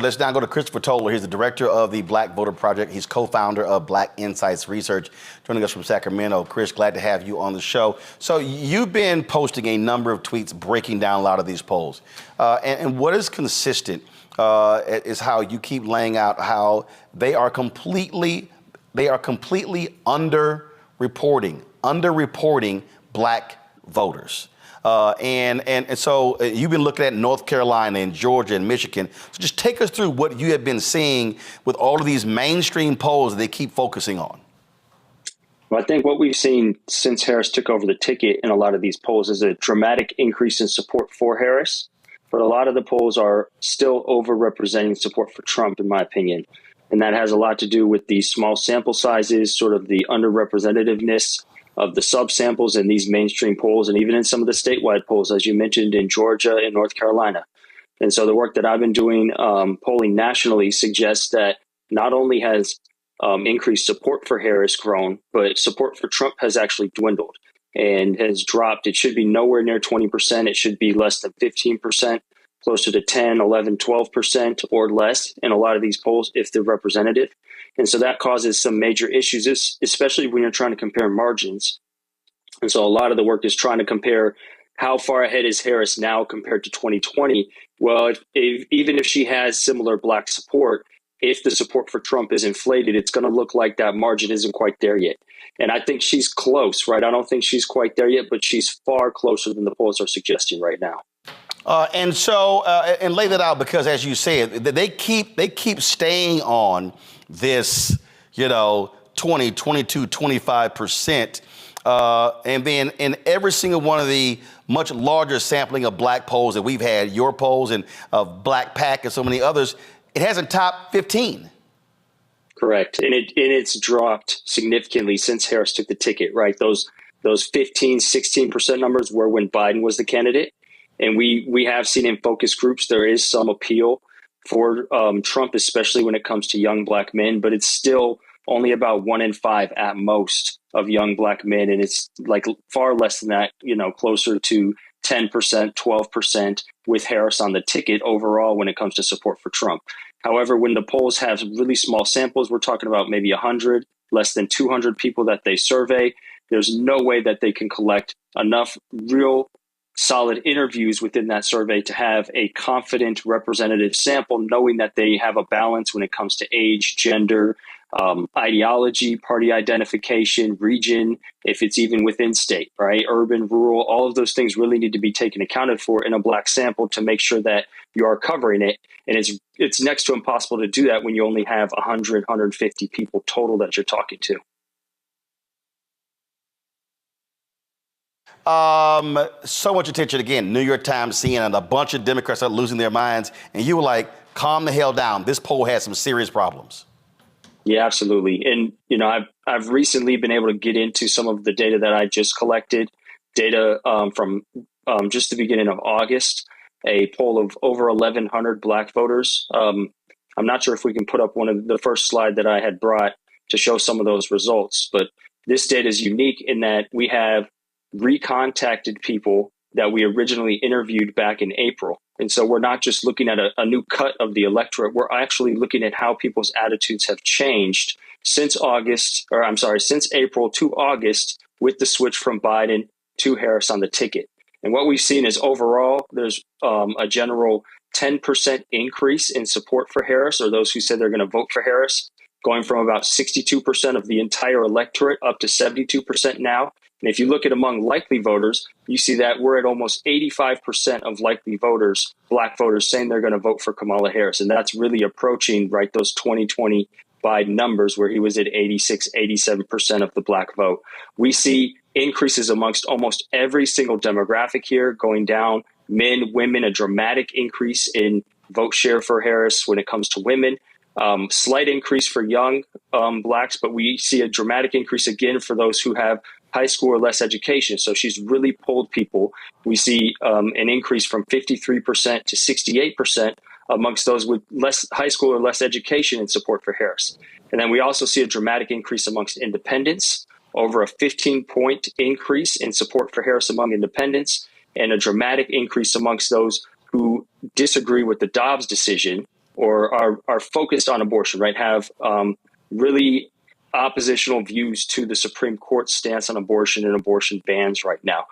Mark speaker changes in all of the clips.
Speaker 1: Let's now go to Christopher Toler. He's the director of the Black Voter Project. He's co-founder of Black Insights Research. Joining us from Sacramento. Chris, glad to have you on the show. So you've been posting a number of tweets breaking down a lot of these polls. And what is consistent is how you keep laying out how they are completely underreporting Black voters. And so you've been looking at North Carolina and Georgia and Michigan. So just take us through what you have been seeing with all of these mainstream polls that they keep focusing on.
Speaker 2: Well, I think what we've seen since Harris took over the ticket in a lot of these polls is a dramatic increase in support for Harris. But a lot of the polls are still overrepresenting support for Trump, in my opinion. And that has a lot to do with the small sample sizes, sort of the underrepresentativeness of the subsamples in these mainstream polls, and even in some of the statewide polls, as you mentioned, in Georgia and North Carolina. And so the work that I've been doing polling nationally suggests that not only has increased support for Harris grown, but support for Trump has actually dwindled and has dropped. It should be nowhere near 20%. It should be less than 15%, closer to 10, 11, 12% or less in a lot of these polls if they're representative. And so that causes some major issues, especially when you're trying to compare margins. And so a lot of the work is trying to compare how far ahead is Harris now compared to 2020. Well, even if she has similar Black support, if the support for Trump is inflated, it's going to look like that margin isn't quite there yet. And I think she's close, right? I don't think she's quite there yet, but she's far closer than the polls are suggesting right now.
Speaker 1: And lay that out, because as you said, they keep staying on this, 20, 22, 25%. And then in every single one of the much larger sampling of Black polls that we've had, your polls and Black PAC and so many others, it hasn't topped 15.
Speaker 2: Correct. And it's dropped significantly since Harris took the ticket, right? Those 15, 16% numbers were when Biden was the candidate. And we have seen in focus groups there is some appeal for Trump, especially when it comes to young Black men, but it's still only about 1 in 5 at most of young Black men. And it's like far less than that, closer to 10%, 12% with Harris on the ticket overall when it comes to support for Trump. However, when the polls have really small samples, we're talking about maybe 100, less than 200 people that they survey. There's no way that they can collect enough real solid interviews within that survey to have a confident representative sample, knowing that they have a balance when it comes to age, gender, ideology, party identification, region, if it's even within state, right? Urban, rural, all of those things really need to be taken accounted for in a Black sample to make sure that you are covering it. And it's next to impossible to do that when you only have 100, 150 people total that you're talking to.
Speaker 1: So much attention again, New York Times, CNN, a bunch of Democrats are losing their minds. And you were like, calm the hell down. This poll has some serious problems.
Speaker 2: Yeah, absolutely. And, I've recently been able to get into some of the data that I just collected, data from just the beginning of August, a poll of over 1,100 Black voters. I'm not sure if we can put up one of the first slide that I had brought to show some of those results, but this data is unique in that we have recontacted people that we originally interviewed back in April. And so we're not just looking at a new cut of the electorate. We're actually looking at how people's attitudes have changed since April to August with the switch from Biden to Harris on the ticket. And what we've seen is overall, there's a general 10% increase in support for Harris, or those who said they're going to vote for Harris, going from about 62% of the entire electorate up to 72% now. And if you look at among likely voters, you see that we're at almost 85% of likely voters, Black voters, saying they're going to vote for Kamala Harris. And that's really approaching, right, those 2020 Biden numbers where he was at 86, 87% of the Black vote. We see increases amongst almost every single demographic here going down. Men, women, a dramatic increase in vote share for Harris when it comes to women. Slight increase for young Blacks, but we see a dramatic increase again for those who have high school or less education. So she's really pulled people. We see an increase from 53% to 68% amongst those with less high school or less education in support for Harris. And then we also see a dramatic increase amongst independents, over a 15-point increase in support for Harris among independents, and a dramatic increase amongst those who disagree with the Dobbs decision or are focused on abortion, right, have really oppositional views to the Supreme Court's stance on abortion and abortion bans right now.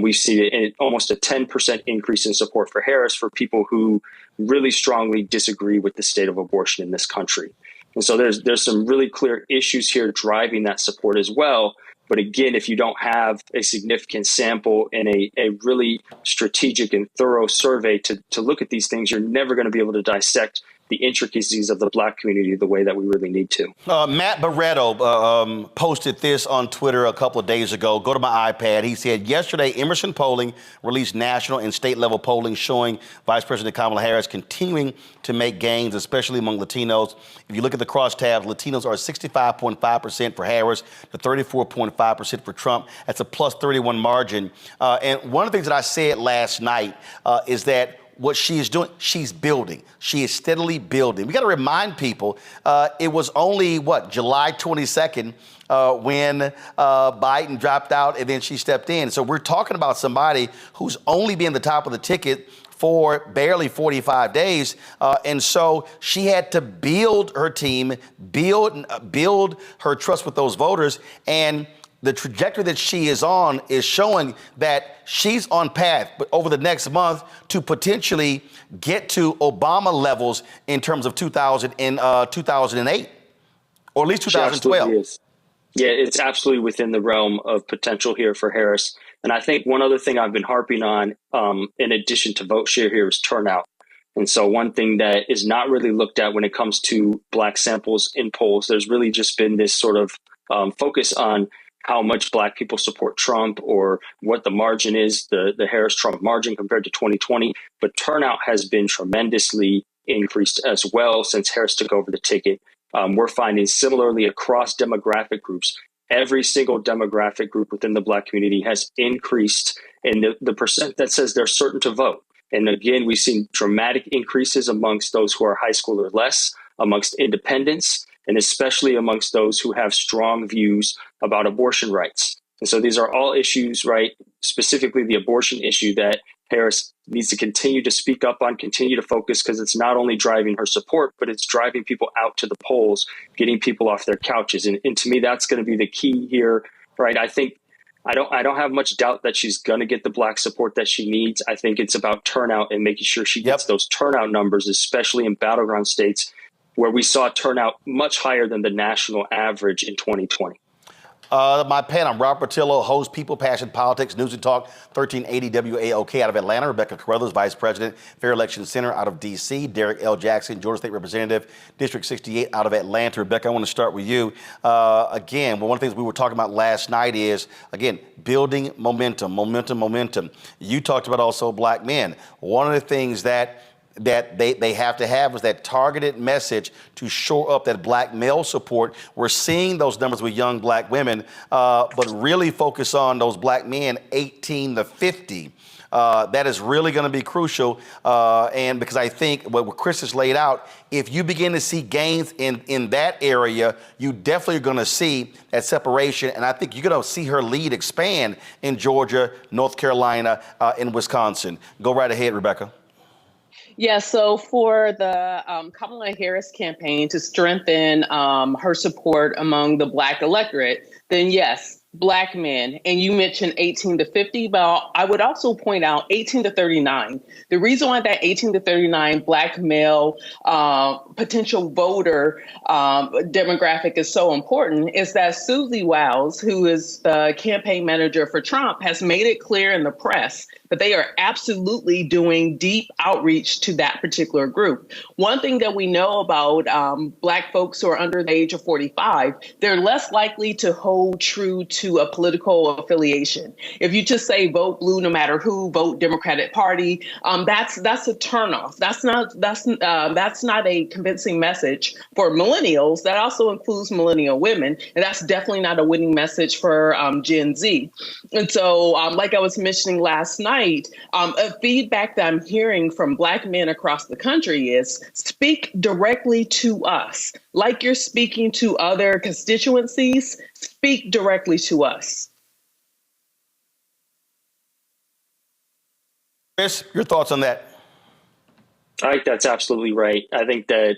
Speaker 2: We see almost a 10% increase in support for Harris for people who really strongly disagree with the state of abortion in this country. And so there's some really clear issues here driving that support as well. But again, if you don't have a significant sample and a really strategic and thorough survey to look at these things, you're never going to be able to dissect the intricacies of the Black community the way that we really need to.
Speaker 1: Matt Beretto posted this on Twitter a couple of days ago. Go to my iPad. He said, yesterday, Emerson Polling released national and state level polling showing Vice President Kamala Harris continuing to make gains, especially among Latinos. If you look at the crosstabs, Latinos are 65.5% for Harris to 34.5% for Trump. That's a plus 31 margin. And one of the things that I said last night is that what she is doing, she's building. She is steadily building. We got to remind people, it was only, July 22nd when Biden dropped out and then she stepped in. So we're talking about somebody who's only been the top of the ticket for barely 45 days. And so she had to build her team, build her trust with those voters. And the trajectory that she is on is showing that she's on path over the next month to potentially get to Obama levels in terms of 2008, or at least 2012.
Speaker 2: Yeah, it's absolutely within the realm of potential here for Harris. And I think one other thing I've been harping on, in addition to vote share here, is turnout. And so one thing that is not really looked at when it comes to Black samples in polls, there's really just been this sort of focus on how much Black people support Trump or what the margin is, the Harris-Trump margin compared to 2020. But turnout has been tremendously increased as well since Harris took over the ticket. We're finding similarly across demographic groups, every single demographic group within the Black community has increased in the percent that says they're certain to vote. And again, we've seen dramatic increases amongst those who are high school or less, amongst independents, and especially amongst those who have strong views about abortion rights. And so these are all issues, right, specifically the abortion issue that Harris needs to continue to speak up on, continue to focus, because it's not only driving her support, but it's driving people out to the polls, getting people off their couches. And to me, that's going to be the key here, right? I don't have much doubt that she's going to get the Black support that she needs. I think it's about turnout and making sure she gets those turnout numbers, especially in battleground states where we saw turnout much higher than the national average in 2020.
Speaker 1: My pen, I'm Robert Patillo, host People, Passion, Politics, News and Talk, 1380 WAOK out of Atlanta. Rebecca Corell, Vice President, Fair Election Center out of D.C. Derek L. Jackson, Georgia State Representative, District 68 out of Atlanta. Rebecca, I want to start with you. Again, one of the things we were talking about last night is, again, building momentum. You talked about also Black men. One of the things that they have to have is that targeted message to shore up that Black male support. We're seeing those numbers with young Black women, but really focus on those Black men 18 to 50. That is really going to be crucial. And because I think what Chris has laid out, if you begin to see gains in that area, you definitely are going to see that separation. And I think you're going to see her lead expand in Georgia, North Carolina, and Wisconsin. Go right ahead, Rebecca.
Speaker 3: Yeah, so for the Kamala Harris campaign to strengthen her support among the Black electorate, then yes, Black men. And you mentioned 18 to 50, but I would also point out 18 to 39. The reason why that 18 to 39 Black male potential voter demographic is so important is that Susie Wiles, who is the campaign manager for Trump, has made it clear in the press that they are absolutely doing deep outreach to that particular group. One thing that we know about Black folks who are under the age of 45, they're less likely to hold true to a political affiliation. If you just say vote blue no matter who, vote Democratic Party, that's a turnoff. That's not a convincing message for millennials. That also includes millennial women, and that's definitely not a winning message for Gen Z. And so, like I was mentioning last night, a feedback that I'm hearing from Black men across the country is speak directly to us. Like you're speaking to other constituencies, speak directly to us.
Speaker 1: Chris, your thoughts on that?
Speaker 2: I think that's absolutely right. I think that,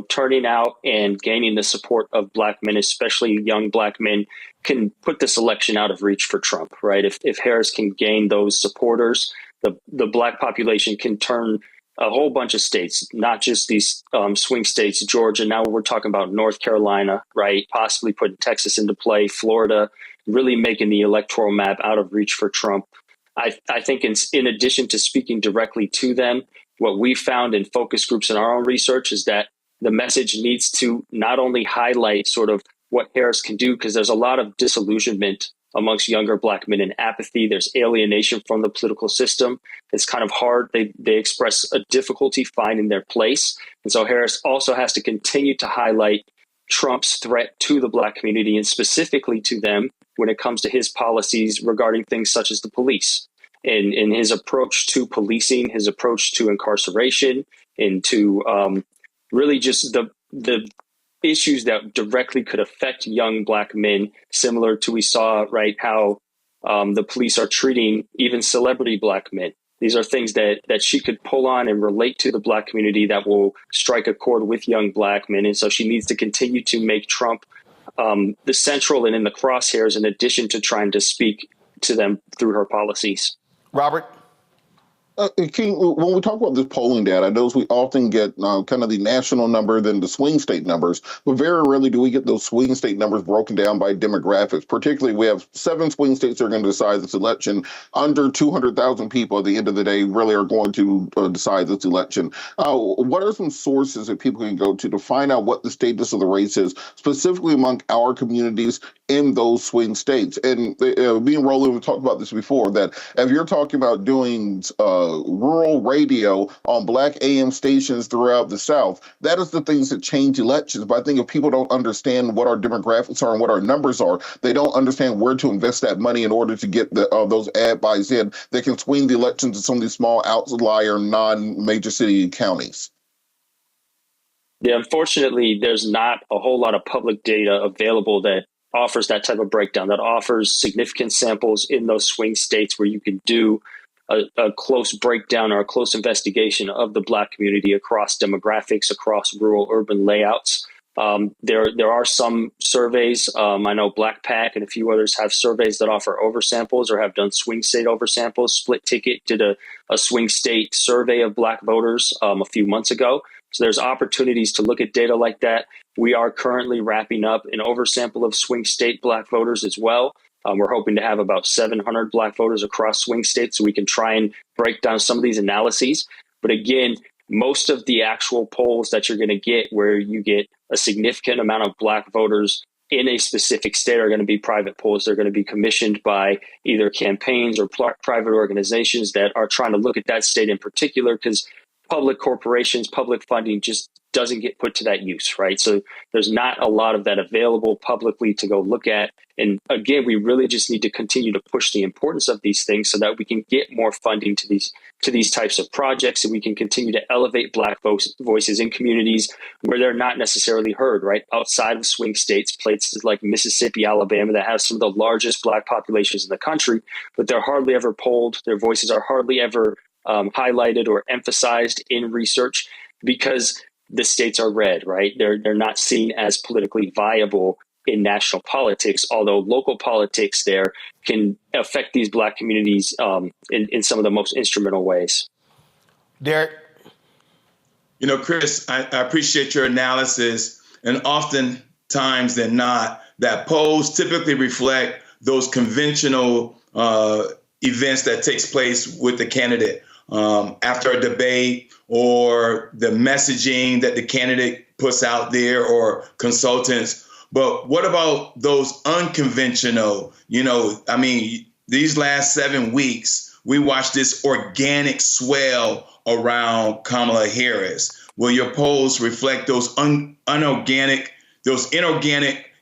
Speaker 2: turning out and gaining the support of black men, especially young black men, can put this election out of reach for Trump, right? If Harris can gain those supporters, the black population can turn a whole bunch of states, not just these swing states, Georgia. Now we're talking about North Carolina, right? Possibly putting Texas into play, Florida, really making the electoral map out of reach for Trump. I think in addition to speaking directly to them, what we found in focus groups in our own research is that the message needs to not only highlight sort of what Harris can do, because there's a lot of disillusionment amongst younger black men and apathy. There's alienation from the political system. It's kind of hard. They express a difficulty finding their place. And so Harris also has to continue to highlight Trump's threat to the black community and specifically to them when it comes to his policies regarding things such as the police and his approach to policing, his approach to incarceration, and to really just the issues that directly could affect young black men, similar to we saw, right, how the police are treating even celebrity black men. These are things that she could pull on and relate to the black community that will strike a chord with young black men. And so she needs to continue to make Trump the central and in the crosshairs, in addition to trying to speak to them through her policies.
Speaker 1: Robert?
Speaker 4: Keing, when we talk about this polling data, I know we often get kind of the national number, then the swing state numbers, but very rarely do we get those swing state numbers broken down by demographics. Particularly, we have 7 swing states that are going to decide this election. Under 200,000 people at the end of the day really are going to decide this election. What are some sources that people can go to find out what the status of the race is, specifically among our communities in those swing states? And me and Roland, we talked about this before, that if you're talking about doing rural radio on black AM stations throughout the South, that is the things that change elections. But I think if people don't understand what our demographics are and what our numbers are, they don't understand where to invest that money in order to get those ad buys in that can swing the elections in some of these small outlier non-major city counties.
Speaker 2: Yeah, unfortunately, there's not a whole lot of public data available that offers that type of breakdown, that offers significant samples in those swing states where you can do a close breakdown or a close investigation of the black community across demographics, across rural urban layouts. There are some surveys. I know Black Pack and a few others have surveys that offer oversamples or have done swing state oversamples. Split Ticket did a swing state survey of black voters a few months ago. So there's opportunities to look at data like that. We are currently wrapping up an oversample of swing state black voters as well. We're hoping to have about 700 black voters across swing states so we can try and break down some of these analyses. But again, most of the actual polls that you're going to get where you get a significant amount of black voters in a specific state are going to be private polls. They're going to be commissioned by either campaigns or private organizations that are trying to look at that state in particular, because public corporations, public funding just doesn't get put to that use, right? So there's not a lot of that available publicly to go look at. And again, we really just need to continue to push the importance of these things so that we can get more funding to these types of projects, and we can continue to elevate black voices in communities where they're not necessarily heard, right? Outside of swing states, places like Mississippi, Alabama, that have some of the largest black populations in the country, but they're hardly ever polled. Their voices are hardly ever highlighted or emphasized in research because the states are red, right? They're not seen as politically viable in national politics, although local politics there can affect these black communities in some of the most instrumental ways.
Speaker 1: Derek?
Speaker 5: Chris, I appreciate your analysis, and oftentimes than not, that polls typically reflect those conventional events that takes place with the candidate after a debate, or the messaging that the candidate puts out there, or consultants. But what about those unconventional, these last 7 weeks, we watched this organic swell around Kamala Harris. Will your polls reflect those inorganic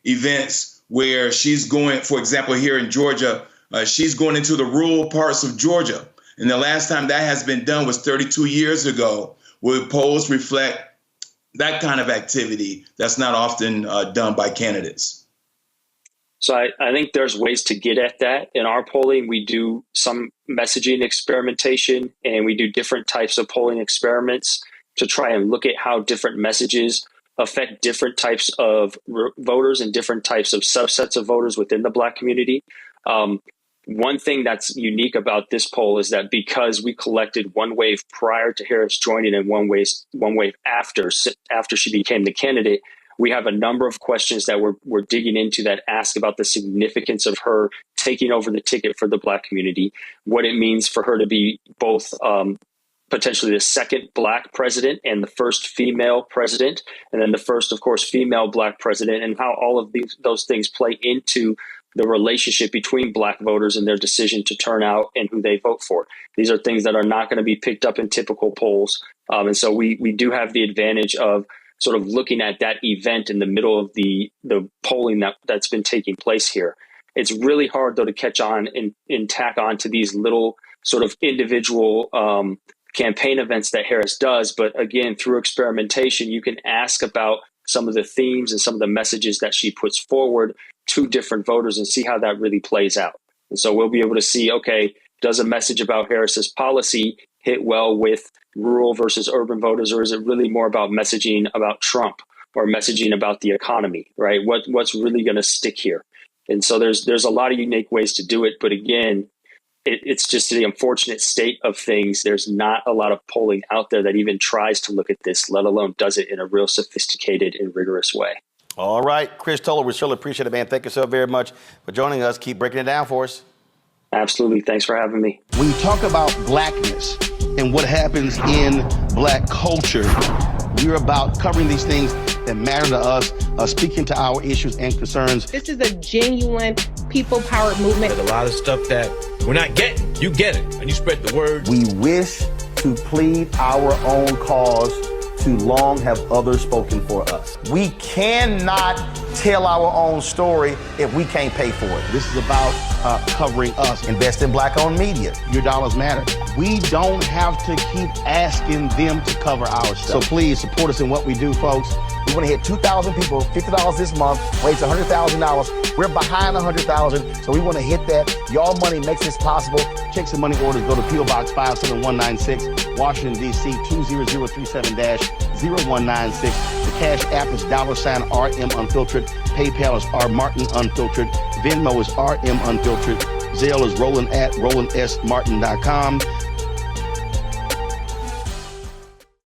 Speaker 5: events where she's going, for example, here in Georgia, she's going into the rural parts of Georgia. And the last time that has been done was 32 years ago. Will polls reflect that kind of activity that's not often done by candidates?
Speaker 2: So I think there's ways to get at that. In our polling, we do some messaging experimentation, and we do different types of polling experiments. to try and look at how different messages affect different types of voters and different types of subsets of voters within the Black community. One thing that's unique about this poll is that because we collected one wave prior to Harris joining and one wave after she became the candidate, we have a number of questions that we're digging into that ask about the significance of her taking over the ticket for the Black community, what it means for her to be both potentially the second Black president and the first female president, and then the first, of course, female Black president, and how all of those things play into the relationship between Black voters and their decision to turn out and who they vote for. These are things that are not going to be picked up in typical polls. And so we do have the advantage of sort of looking at that event in the middle of the polling that's been taking place here. It's really hard, though, to catch on and tack on to these little sort of individual campaign events that Harris does. But again, through experimentation, you can ask about some of the themes and some of the messages that she puts forward to different voters and see how that really plays out. And so we'll be able to see, okay, does a message about Harris's policy hit well with rural versus urban voters, or is it really more about messaging about Trump or messaging about the economy, right? What's really going to stick here? And so there's a lot of unique ways to do it. But again, it's just the unfortunate state of things. There's not a lot of polling out there that even tries to look at this, let alone does it in a real sophisticated and rigorous way.
Speaker 1: All right, Chris Toler, we surely appreciate it, man. Thank you so very much for joining us. Keep breaking it down for us.
Speaker 2: Absolutely. Thanks for having me.
Speaker 1: When you talk about Blackness and what happens in Black culture, we're about covering these things that matter to us, speaking to our issues and concerns.
Speaker 6: This is a genuine people-powered movement.
Speaker 7: There's a lot of stuff that we're not getting. You get it, and you spread the word.
Speaker 1: We wish to plead our own cause. Too long have others spoken for us. We cannot tell our own story if we can't pay for it. This is about covering us. Invest in Black-owned media. Your dollars matter. We don't have to keep asking them to cover our stuff. So please support us in what we do, folks. We want to hit 2,000 people, $50 this month, raise $100,000. We're behind 100,000, so we want to hit that. Y'all money makes this possible. Checks and money orders go to P.O. Box 57196, Washington, D.C. 20037-0196. The Cash App is $RM Unfiltered. PayPal is R Martin Unfiltered. Venmo is RM Unfiltered. Zelle is Roland at RolandSMartin.com.